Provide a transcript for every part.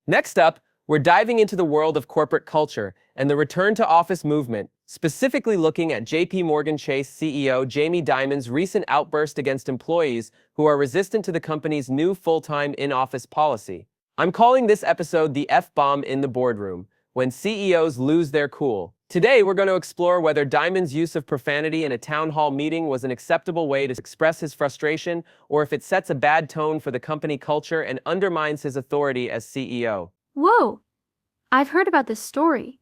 Next up, we're diving into the world of corporate culture and the return to office movement, specifically looking at JP Morgan Chase CEO Jamie Dimon's recent outburst against employees who are resistant to the company's new full-time in-office policy. I'm calling this episode the F-bomb in the boardroom, when CEOs lose their cool. Today, we're going to explore whether Dimon's use of profanity in a town hall meeting was an acceptable way to express his frustration, or if it sets a bad tone for the company culture and undermines his authority as CEO. Whoa! I've heard about this story,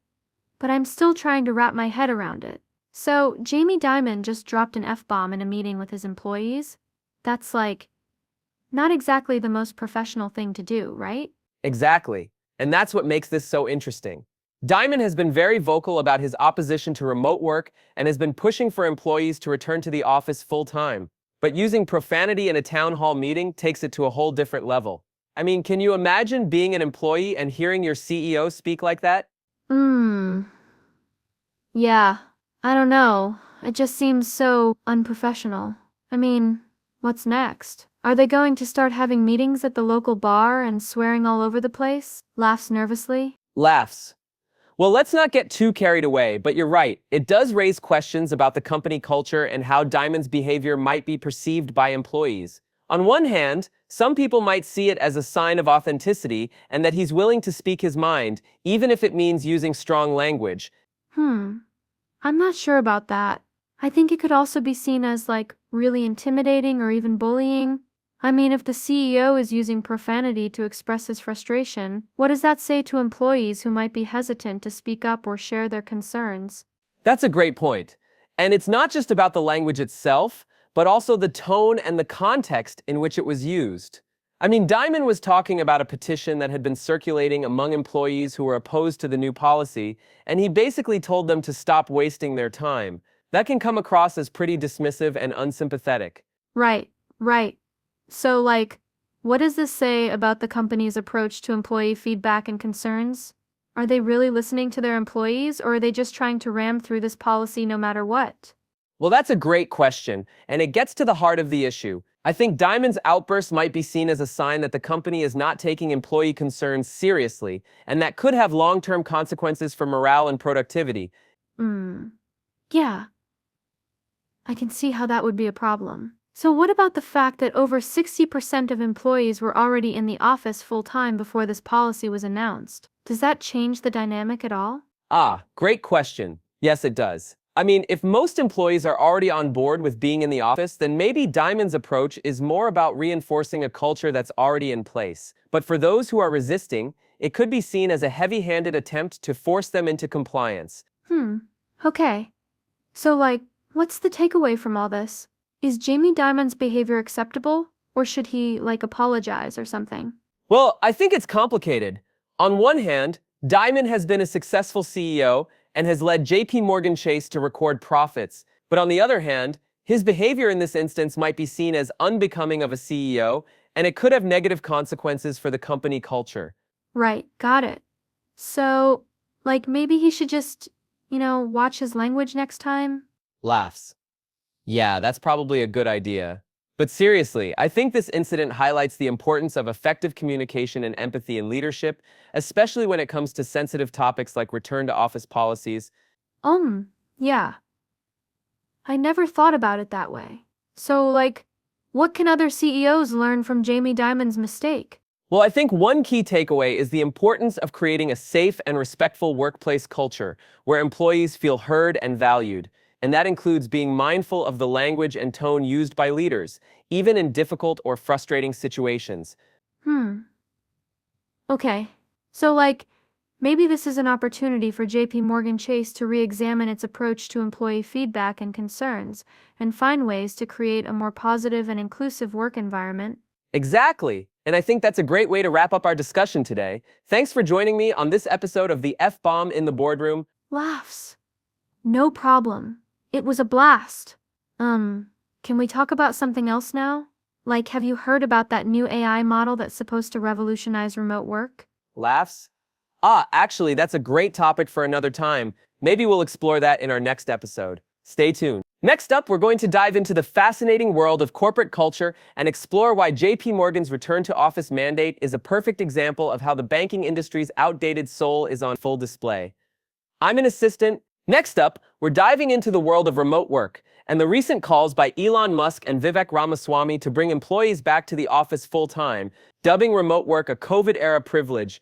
but I'm still trying to wrap my head around it. So, Jamie Dimon just dropped an F-bomb in a meeting with his employees? That's not exactly the most professional thing to do, right? Exactly. And that's what makes this so interesting. Dimon has been very vocal about his opposition to remote work and has been pushing for employees to return to the office full-time. But using profanity in a town hall meeting takes it to a whole different level. I mean, can you imagine being an employee and hearing your CEO speak like that? Yeah, I don't know. It just seems so unprofessional. I mean, what's next? Are they going to start having meetings at the local bar and swearing all over the place? Laughs nervously. Laughs. Well, let's not get too carried away, but you're right. It does raise questions about the company culture and how Dimon's behavior might be perceived by employees. On one hand, some people might see it as a sign of authenticity and that he's willing to speak his mind, even if it means using strong language. I'm not sure about that. I think it could also be seen as really intimidating or even bullying. I mean, if the CEO is using profanity to express his frustration, what does that say to employees who might be hesitant to speak up or share their concerns? That's a great point. And it's not just about the language itself, but also the tone and the context in which it was used. I mean, Dimon was talking about a petition that had been circulating among employees who were opposed to the new policy, and he basically told them to stop wasting their time. That can come across as pretty dismissive and unsympathetic. Right. So, what does this say about the company's approach to employee feedback and concerns? Are they really listening to their employees, or are they just trying to ram through this policy no matter what? Well, that's a great question, and it gets to the heart of the issue. I think Dimon's outburst might be seen as a sign that the company is not taking employee concerns seriously, and that could have long-term consequences for morale and productivity. Yeah. I can see how that would be a problem. So what about the fact that over 60% of employees were already in the office full-time before this policy was announced? Does that change the dynamic at all? Great question. Yes, it does. I mean, if most employees are already on board with being in the office, then maybe Dimon's approach is more about reinforcing a culture that's already in place. But for those who are resisting, it could be seen as a heavy-handed attempt to force them into compliance. Okay. So, what's the takeaway from all this? Is Jamie Dimon's behavior acceptable, or should he, apologize or something? Well, I think it's complicated. On one hand, Dimon has been a successful CEO and has led JP Morgan Chase to record profits. But on the other hand, his behavior in this instance might be seen as unbecoming of a CEO, and it could have negative consequences for the company culture. Right, got it. So, maybe he should just, watch his language next time? Laughs. Yeah, that's probably a good idea. But seriously, I think this incident highlights the importance of effective communication and empathy in leadership, especially when it comes to sensitive topics like return to office policies. Yeah. I never thought about it that way. So, what can other CEOs learn from Jamie Dimon's mistake? Well, I think one key takeaway is the importance of creating a safe and respectful workplace culture where employees feel heard and valued. And that includes being mindful of the language and tone used by leaders, even in difficult or frustrating situations. Okay. So, maybe this is an opportunity for JP Morgan Chase to re-examine its approach to employee feedback and concerns, and find ways to create a more positive and inclusive work environment. Exactly. And I think that's a great way to wrap up our discussion today. Thanks for joining me on this episode of the F-bomb in the boardroom. Laughs. No problem. It was a blast. Can we talk about something else now? Have you heard about that new AI model that's supposed to revolutionize remote work? Laughs? Actually, that's a great topic for another time. Maybe we'll explore that in our next episode. Stay tuned. Next up, we're going to dive into the fascinating world of corporate culture and explore why JP Morgan's return to office mandate is a perfect example of how the banking industry's outdated soul is on full display. I'm an assistant. Next up, we're diving into the world of remote work and the recent calls by Elon Musk and Vivek Ramaswamy to bring employees back to the office full-time, dubbing remote work a COVID-era privilege.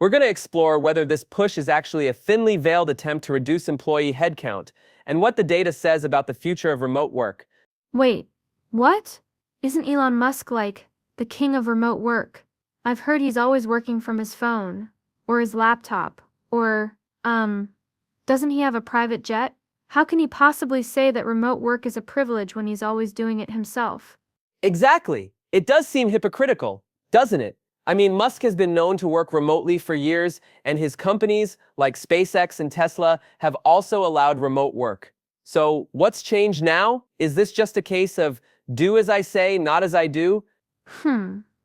We're going to explore whether this push is actually a thinly veiled attempt to reduce employee headcount and what the data says about the future of remote work. Wait, what? Isn't Elon Musk like the king of remote work? I've heard he's always working from his phone, or his laptop, or, doesn't he have a private jet? How can he possibly say that remote work is a privilege when he's always doing it himself? Exactly. It does seem hypocritical, doesn't it? I mean, Musk has been known to work remotely for years, and his companies, like SpaceX and Tesla, have also allowed remote work. So, what's changed now? Is this just a case of do as I say, not as I do?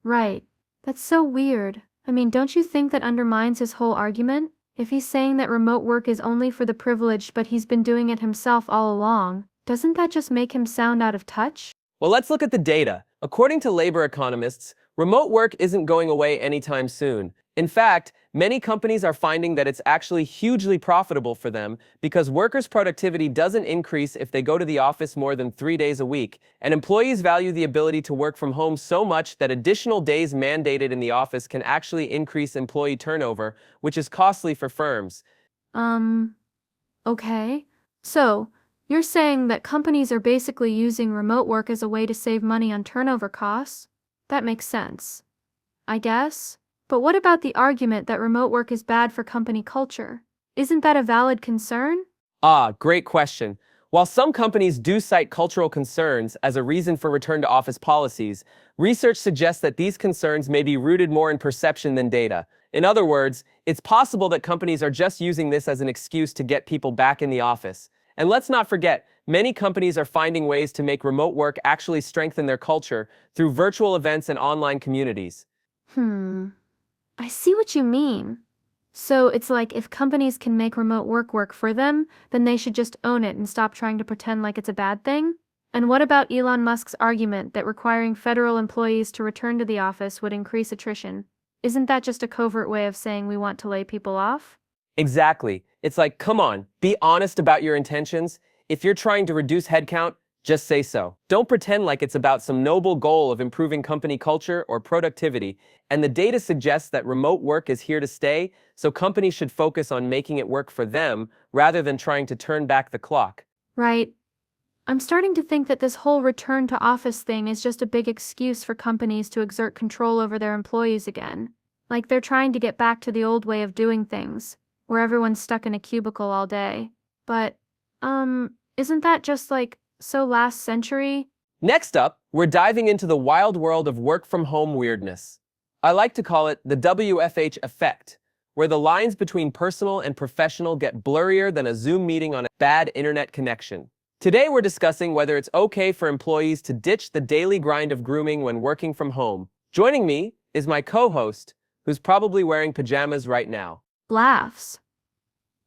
Right. That's so weird. I mean, don't you think that undermines his whole argument? If he's saying that remote work is only for the privileged but he's been doing it himself all along, doesn't that just make him sound out of touch? Well, let's look at the data. According to labor economists, remote work isn't going away anytime soon. In fact, many companies are finding that it's actually hugely profitable for them because workers' productivity doesn't increase if they go to the office more than 3 days a week, and employees value the ability to work from home so much that additional days mandated in the office can actually increase employee turnover, which is costly for firms. Okay. So, you're saying that companies are basically using remote work as a way to save money on turnover costs? That makes sense, I guess. But what about the argument that remote work is bad for company culture? Isn't that a valid concern? Great question. While some companies do cite cultural concerns as a reason for return to office policies, research suggests that these concerns may be rooted more in perception than data. In other words, it's possible that companies are just using this as an excuse to get people back in the office. And let's not forget, many companies are finding ways to make remote work actually strengthen their culture through virtual events and online communities. I see what you mean. So it's like if companies can make remote work for them, then they should just own it and stop trying to pretend like it's a bad thing? And what about Elon Musk's argument that requiring federal employees to return to the office would increase attrition? Isn't that just a covert way of saying we want to lay people off? Exactly. It's like, come on, be honest about your intentions. If you're trying to reduce headcount, just say so. Don't pretend like it's about some noble goal of improving company culture or productivity. And the data suggests that remote work is here to stay, so companies should focus on making it work for them rather than trying to turn back the clock. Right. I'm starting to think that this whole return to office thing is just a big excuse for companies to exert control over their employees again. Like they're trying to get back to the old way of doing things, where everyone's stuck in a cubicle all day. But, isn't that just like so last century? Next up, we're diving into the wild world of work-from-home weirdness. I like to call it the WFH effect, where the lines between personal and professional get blurrier than a Zoom meeting on a bad internet connection. Today we're discussing whether it's okay for employees to ditch the daily grind of grooming when working from home. Joining me is my co-host, who's probably wearing pajamas right now. Laughs.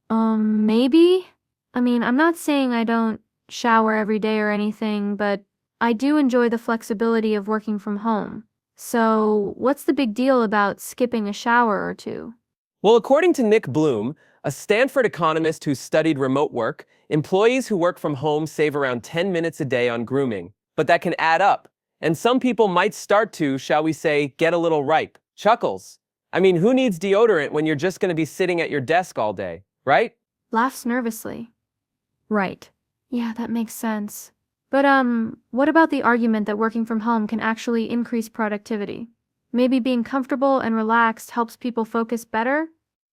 Maybe? I mean, I'm not saying I don't shower every day or anything, but I do enjoy the flexibility of working from home. So, what's the big deal about skipping a shower or two? Well, according to Nick Bloom, a Stanford economist who studied remote work, employees who work from home save around 10 minutes a day on grooming. But that can add up. And some people might start to, shall we say, get a little ripe. Chuckles. I mean, who needs deodorant when you're just going to be sitting at your desk all day, right? Laughs nervously. Right. Yeah, that makes sense. But, what about the argument that working from home can actually increase productivity? Maybe being comfortable and relaxed helps people focus better?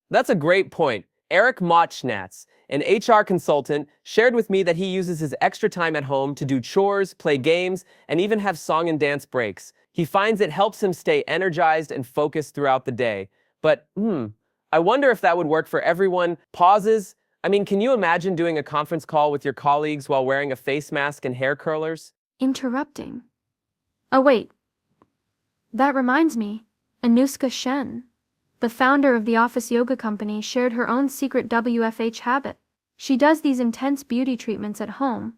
That's a great point. Eric Motschnatz, an HR consultant, shared with me that he uses his extra time at home to do chores, play games, and even have song and dance breaks. He finds it helps him stay energized and focused throughout the day. But, I wonder if that would work for everyone. Pauses. I mean, can you imagine doing a conference call with your colleagues while wearing a face mask and hair curlers? Interrupting. Oh, wait. That reminds me. Anushka Shen, the founder of the Office Yoga Company, shared her own secret WFH habit. She does these intense beauty treatments at home,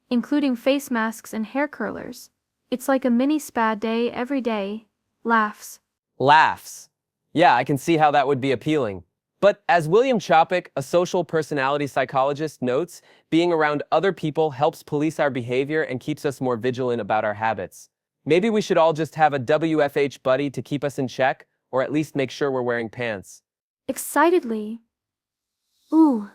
including face masks and hair curlers. It's like a mini spa day every day. Laughs. Laughs. Yeah, I can see how that would be appealing. But as William Chopik, a social personality psychologist, notes, being around other people helps police our behavior and keeps us more vigilant about our habits. Maybe we should all just have a WFH buddy to keep us in check, or at least make sure we're wearing pants. Excitedly. Ooh,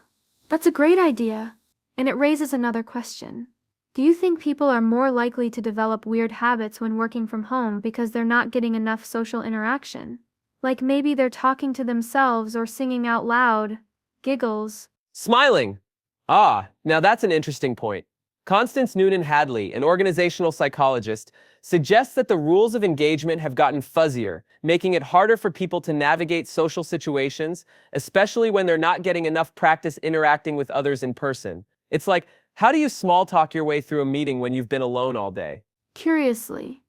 that's a great idea. And it raises another question. Do you think people are more likely to develop weird habits when working from home because they're not getting enough social interaction? Like maybe they're talking to themselves or singing out loud. Giggles. Smiling! Ah, now that's an interesting point. Constance Noonan Hadley, an organizational psychologist, suggests that the rules of engagement have gotten fuzzier, making it harder for people to navigate social situations, especially when they're not getting enough practice interacting with others in person. It's like, how do you small talk your way through a meeting when you've been alone all day? Curiously.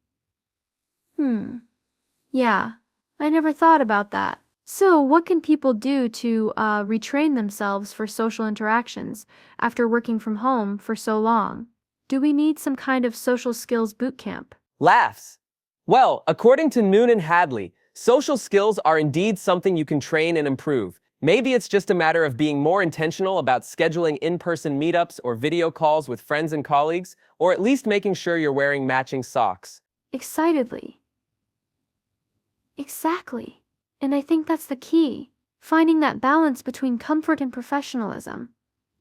Yeah, I never thought about that. So, what can people do to retrain themselves for social interactions after working from home for so long? Do we need some kind of social skills boot camp? Laughs. Well, according to Noonan Hadley, social skills are indeed something you can train and improve. Maybe it's just a matter of being more intentional about scheduling in-person meetups or video calls with friends and colleagues, or at least making sure you're wearing matching socks. Excitedly. Exactly. And I think that's the key. Finding that balance between comfort and professionalism,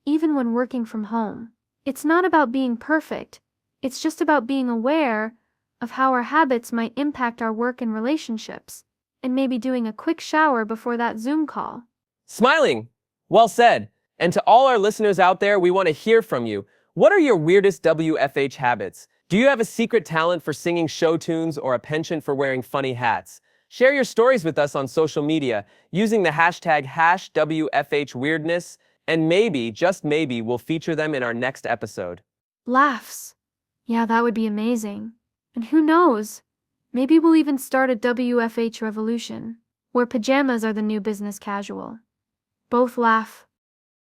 even when working from home. It's not about being perfect. It's just about being aware of how our habits might impact our work and relationships, and maybe doing a quick shower before that Zoom call. Smiling! Well said. And to all our listeners out there, we want to hear from you. What are your weirdest WFH habits? Do you have a secret talent for singing show tunes or a penchant for wearing funny hats? Share your stories with us on social media using the hashtag #WFHWeirdness, and maybe, just maybe, we'll feature them in our next episode. Laughs. Yeah, that would be amazing. And who knows? Maybe we'll even start a WFH revolution, where pajamas are the new business casual. Both laugh.